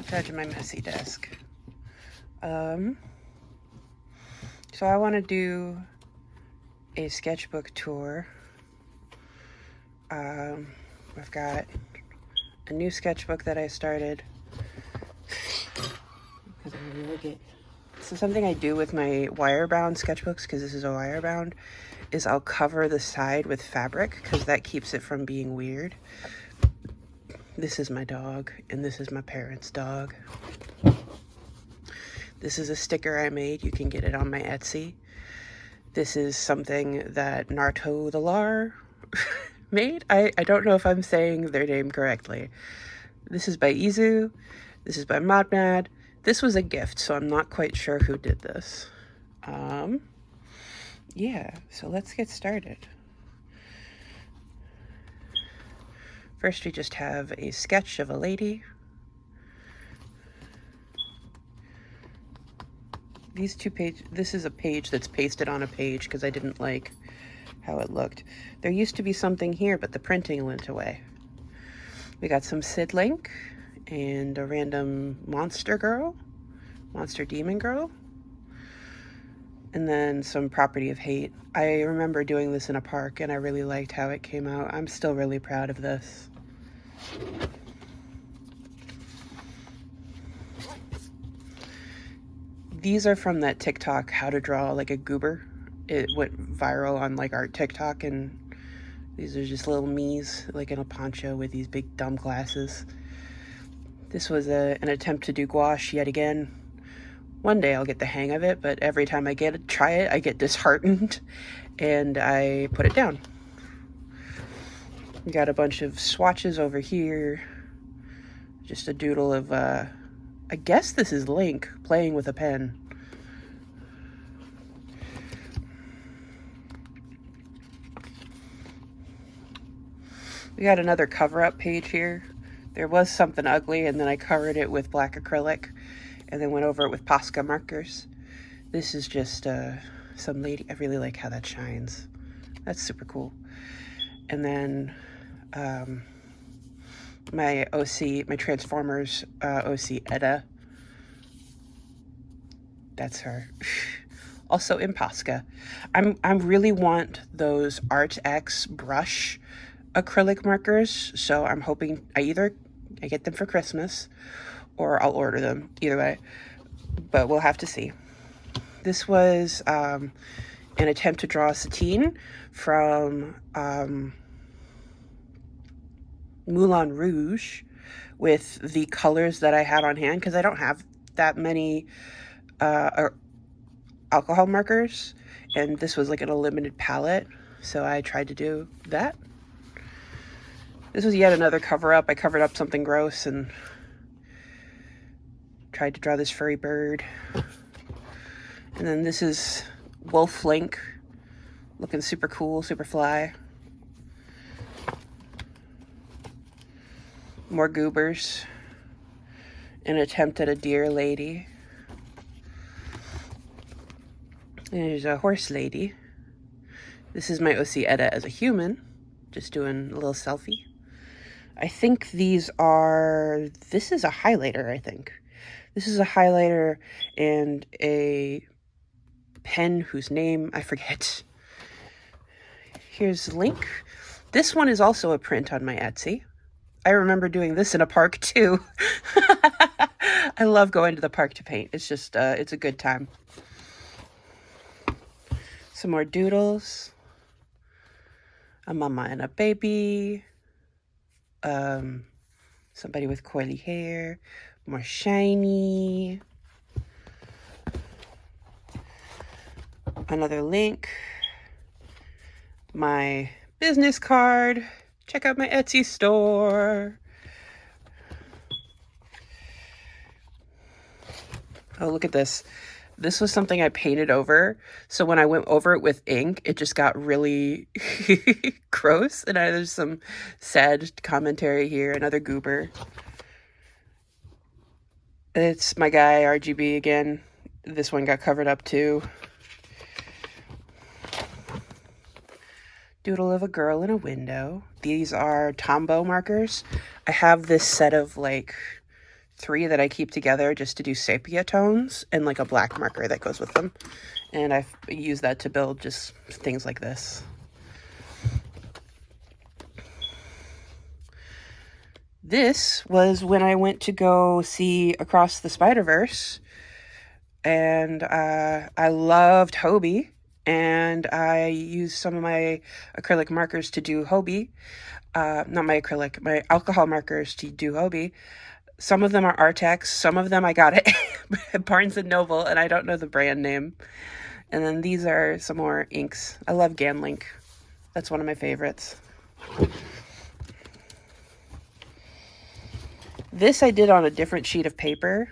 montage of my messy desk. So I want to do a sketchbook tour. I've got a new sketchbook that I started. So something I do with my wire-bound sketchbooks, because this is a wire-bound, is I'll cover the side with fabric because that keeps it from being weird. This is my dog, and this is my parents' dog. This is a sticker I made. You can get it on my Etsy. This is something that Naruto the Lar made. I don't know if I'm saying their name correctly. This is by Izu. This is by Modmad. This was a gift, so I'm not quite sure who did this. Yeah, so let's get started. First, we just have a sketch of a lady. These two pages, this is a page that's pasted on a page because I didn't like how it looked. There used to be something here, but the printing went away. We got some Sid Link and a random monster demon girl. And then some Property of Hate. I remember doing this in a park and I really liked how it came out. I'm still really proud of this. These are from that TikTok, how to draw like a goober. It went viral on like art TikTok, and these are just little me's like in a poncho with these big dumb glasses. This was an attempt to do gouache yet again. One day I'll get the hang of it, but every time I try it, I get disheartened and I put it down. We got a bunch of swatches over here. Just a doodle of, I guess this is Link playing with a pen. We got another cover-up page here. There was something ugly, and then I covered it with black acrylic, and then went over it with Posca markers. This is just some lady. I really like how that shines. That's super cool. And then my OC, my Transformers OC Edda. That's her. Also in Posca. I really want those Art X brush acrylic markers, so I'm hoping I get them for Christmas or I'll order them, either way, but we'll have to see. This was an attempt to draw Satine from Moulin Rouge with the colors that I had on hand, because I don't have that many alcohol markers, and this was like in a limited palette, so I tried to do that. This was yet another cover-up. I covered up something gross and tried to draw this furry bird. And then this is Wolf Link, looking super cool, super fly. More goobers. An attempt at a deer lady. There's a horse lady. This is my OC Edda as a human, just doing a little selfie. I think this is a highlighter, I think. This is a highlighter and a pen whose name I forget. Here's Link. This one is also a print on my Etsy. I remember doing this in a park too. I love going to the park to paint. It's just, it's a good time. Some more doodles. A mama and a baby. Somebody with coily hair. More shiny. Another Link. My business card. Check out my Etsy store. Oh, look at this. This was something I painted over. So when I went over it with ink, it just got really gross. And there's some sad commentary here. Another goober. It's my guy, RGB again. This one got covered up too. Doodle of a girl in a window. These are Tombow markers. I have this set of like 3 that I keep together just to do sepia tones, and like a black marker that goes with them. And I use that to build just things like this. This was when I went to go see Across the Spider-Verse, and I loved Hobie, and I used some of my acrylic markers to do Hobie. Not my acrylic, my alcohol markers to do Hobie. Some of them are Artex, some of them I got at Barnes & Noble, and I don't know the brand name. And then these are some more inks. I love Ganlink. That's one of my favorites. This I did on a different sheet of paper,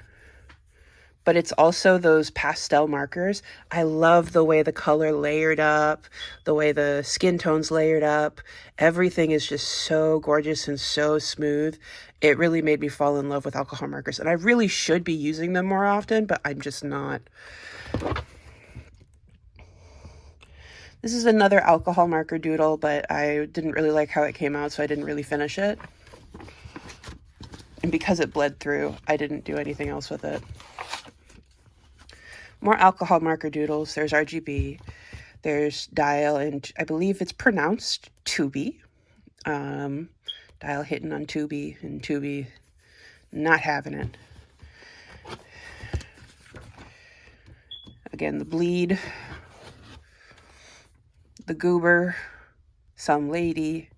but it's also those pastel markers. I love the way the color layered up, the way the skin tones layered up. Everything is just so gorgeous and so smooth. It really made me fall in love with alcohol markers, and I really should be using them more often, but I'm just not. This is another alcohol marker doodle, but I didn't really like how it came out, so I didn't really finish it. And because it bled through, I didn't do anything else with it. More alcohol marker doodles. There's RGB. There's Dial, and I believe it's pronounced Tubi. Dial hitting on Tubi, and Tubi not having it. Again, the bleed, the goober, some lady.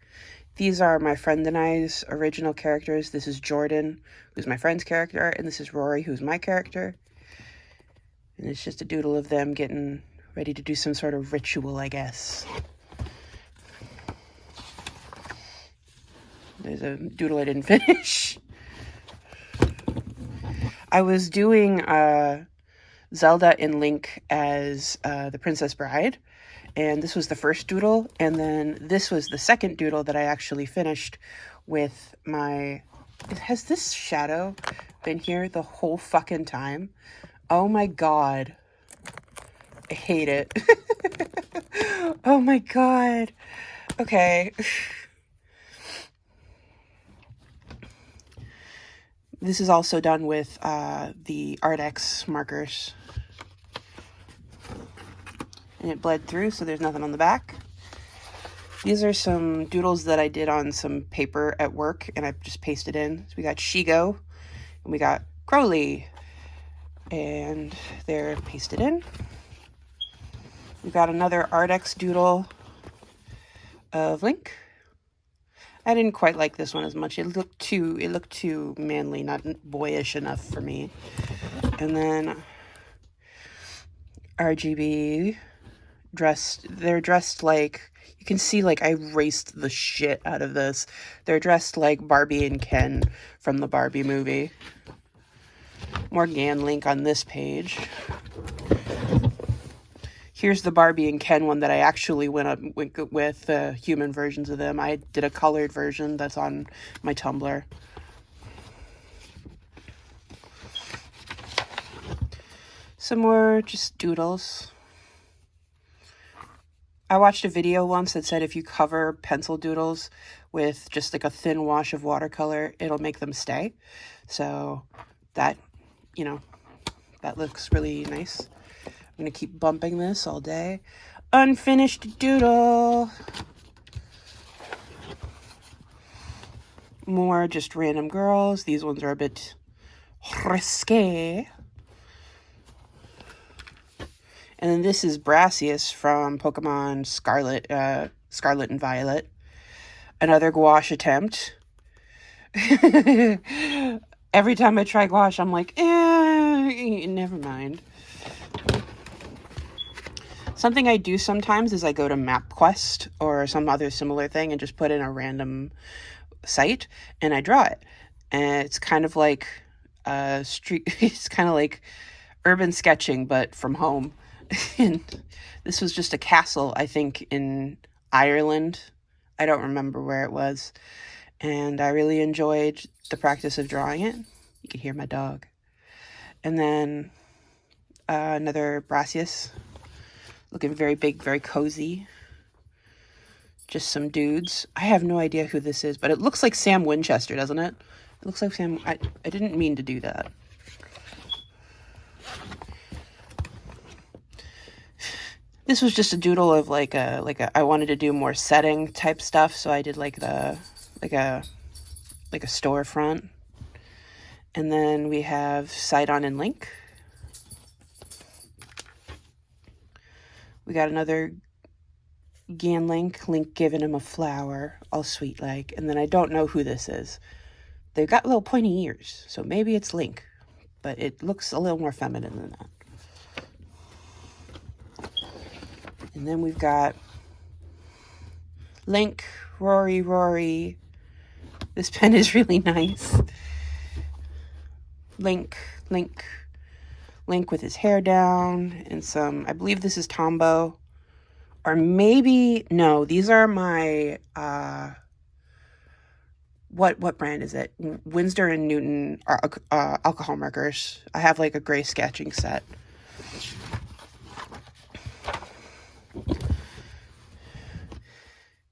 These are my friend and I's original characters. This is Jordan, who's my friend's character, and this is Rory, who's my character. And it's just a doodle of them getting ready to do some sort of ritual, I guess. There's a doodle I didn't finish. I was doing Zelda and Link as the Princess Bride, and this was the first doodle, and then this was the second doodle that I actually finished with my... Has this shadow been here the whole fucking time? Oh my god. I hate it. Oh my god. Okay. This is also done with the Artex markers. And it bled through, so there's nothing on the back. These are some doodles that I did on some paper at work, and I just pasted in. So we got Shigo, and we got Crowley, and they're pasted in. We got another Artex doodle of Link. I didn't quite like this one as much. It looked too manly, not boyish enough for me. And then RGB they're dressed like, you can see like I raced the shit out of this. They're dressed like Barbie and Ken from the Barbie movie. More Ganlink on this page. Here's the Barbie and Ken one that I actually went up with human versions of them. I did a colored version that's on my Tumblr. Some more just doodles. I watched a video once that said if you cover pencil doodles with just like a thin wash of watercolor, it'll make them stay. So that, you know, that looks really nice. I'm going to keep bumping this all day. Unfinished doodle. More just random girls. These ones are a bit risque. And then this is Brassius from Pokemon Scarlet and Violet. Another gouache attempt. Every time I try gouache, I'm like, never mind. Something I do sometimes is I go to MapQuest or some other similar thing and just put in a random site and I draw it. And it's kind of like it's kind of like urban sketching, but from home. And this was just a castle, I think, in Ireland. I don't remember where it was. And I really enjoyed the practice of drawing it. You can hear my dog. And then another Brassius. Looking very big, very cozy. Just some dudes. I have no idea who this is, but it looks like Sam Winchester, doesn't it? It looks like Sam, I didn't mean to do that. This was just a doodle of like a I wanted to do more setting type stuff, so I did like a storefront. And then we have Sidon and Link. We got another Gan Link giving him a flower, all sweet like. And then I don't know who this is. They've got little pointy ears, so maybe it's Link, but it looks a little more feminine than that. And then we've got Link, Rory. This pen is really nice. Link with his hair down and some, I believe this is Tombow. Or maybe, no, these are my, what brand is it? Winsor & Newton alcohol markers. I have like a gray sketching set.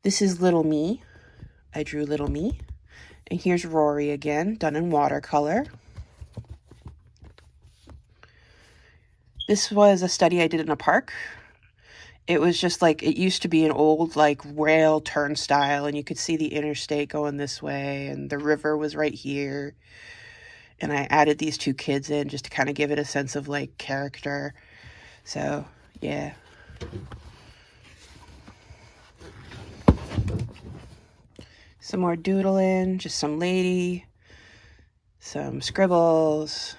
This is Little Me. I drew Little Me. And here's Rory again, done in watercolor. This was a study I did in a park. It was just like, it used to be an old like rail turnstile, and you could see the interstate going this way, and the river was right here. And I added these two kids in just to kind of give it a sense of like character. So, yeah. Some more doodling, just some lady, some scribbles,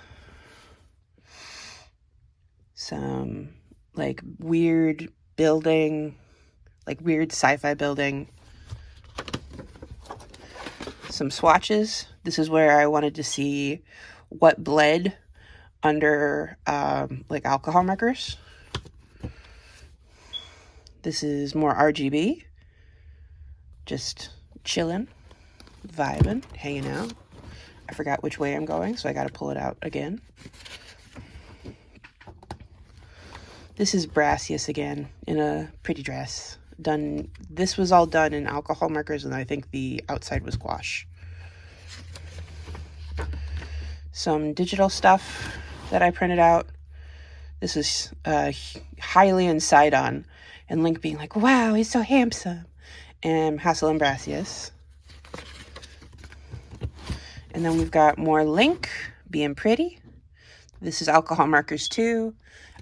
some like weird building, like weird sci-fi building, some swatches. This is where I wanted to see what bled under like alcohol markers. This is more RGB, just chilling, vibing, hanging out. I forgot which way I'm going, so I got to pull it out again. This is Brassius again in a pretty dress. Done. This was all done in alcohol markers, and I think the outside was gouache. Some digital stuff that I printed out. This is Hylia and Sidon, and Link being like, "Wow, he's so handsome." And Hassel and Brassius. And then we've got more Link being pretty. This is alcohol markers too.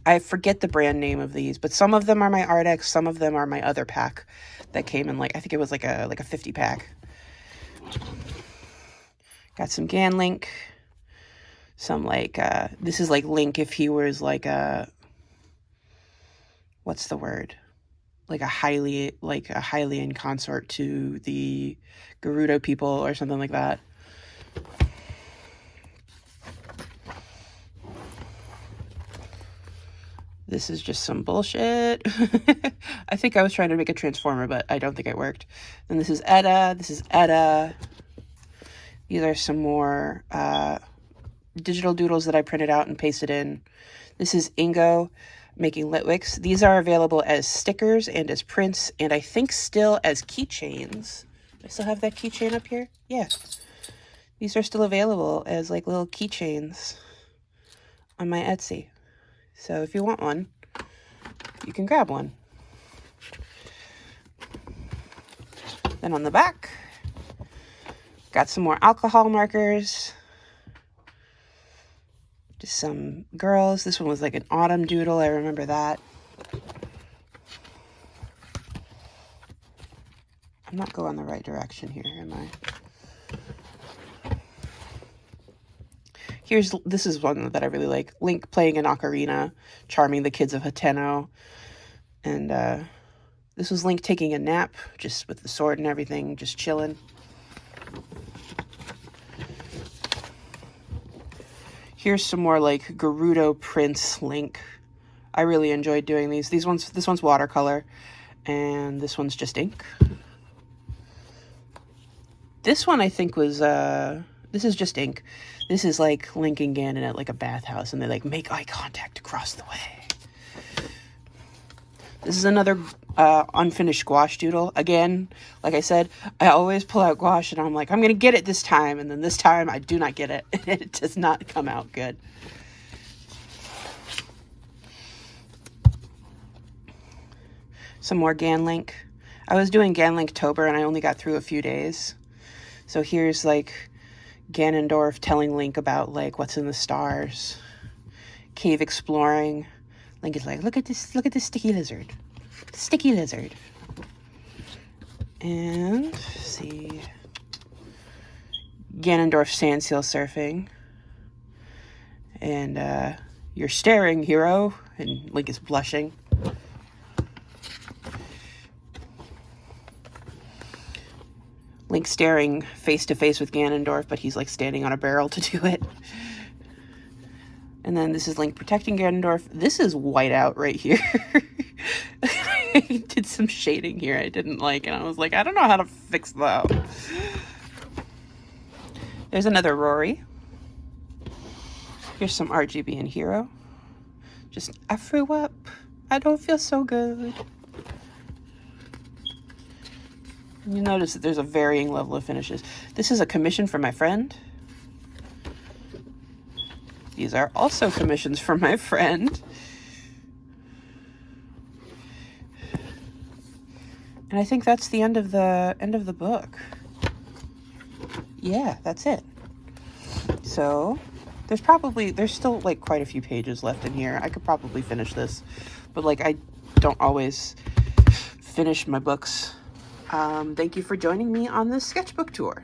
I forget the brand name of these, but some of them are my Ardex, some of them are my other pack that came in like, I think it was like a 50 pack. Got some Gan Link. Some like, this is like Link if he was like a, what's the word? Like a Hylian consort to the Gerudo people or something like that. This is just some bullshit. I think I was trying to make a transformer, but I don't think it worked. And this is Edda. This is Edda. These are some more digital doodles that I printed out and pasted in. This is Ingo making Litwicks. These are available as stickers and as prints, and I think still as keychains. I still have that keychain up here. Yeah. These are still available as like little keychains on my Etsy. So if you want one, you can grab one. Then on the back, got some more alcohol markers. Just some girls. This one was like an autumn doodle. I remember that. I'm not going the right direction here, am I? This is one that I really like. Link playing an ocarina, charming the kids of Hateno. And this was Link taking a nap, just with the sword and everything, just chilling. Here's some more like Gerudo Prince Link. I really enjoyed doing these. This one's watercolor, and this one's just ink. This one I think was, this is just ink. This is like Link and Ganon at like a bathhouse, and they like make eye contact across the way. This is another unfinished gouache doodle. Again, like I said, I always pull out gouache and I'm like, I'm going to get it this time. And then this time I do not get it. It does not come out good. Some more Ganlink. I was doing Ganlinktober and I only got through a few days. So here's like Ganondorf telling Link about like what's in the stars. Cave exploring. Link is like, look at this sticky lizard. Sticky lizard. And let's see. Ganondorf sand seal surfing. And you're staring, hero. And Link is blushing. Link staring face to face with Ganondorf, but he's like standing on a barrel to do it. And then this is Link protecting Ganondorf. This is whiteout right here. I did some shading here I didn't like, and I was like, I don't know how to fix that. There's another Rory. Here's some RGB and Hero. Just, I threw up. I don't feel so good. And you notice that there's a varying level of finishes. This is a commission from my friend. These are also commissions from my friend. And I think that's the end of the book. Yeah, that's it. So there's still like quite a few pages left in here. I could probably finish this, but like I don't always finish my books. Thank you for joining me on this sketchbook tour.